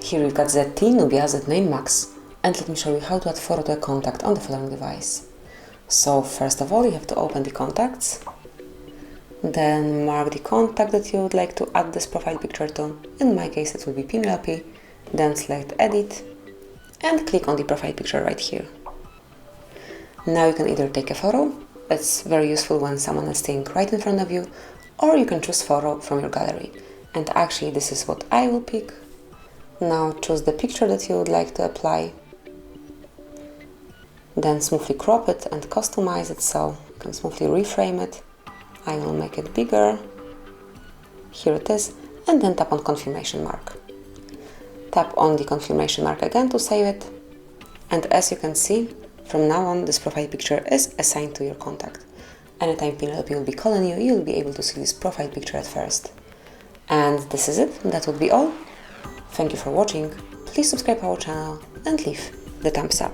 Here we've got ZTE Nubia Z9 Max, and let me show you how to add photo to a contact on the following device. So first of all, you have to open the contacts, then mark the contact that you would like to add this profile picture to. In my case it will be Penelope, then select edit and click on the profile picture right here. Now you can either take a photo, it's very useful when someone is staying right in front of you, or you can choose photo from your gallery. And actually this is what I will pick. Now choose the picture that you would like to apply, then smoothly crop it and customize it so you can smoothly reframe it. I will make it bigger, here it is, and then tap on confirmation mark. Tap on the confirmation mark again to save it, and as you can see, from now on this profile picture is assigned to your contact. Anytime Penelope will be calling you, you'll be able to see this profile picture at first. And this is it, that would be all. Thank you for watching, please subscribe our channel and leave the thumbs up.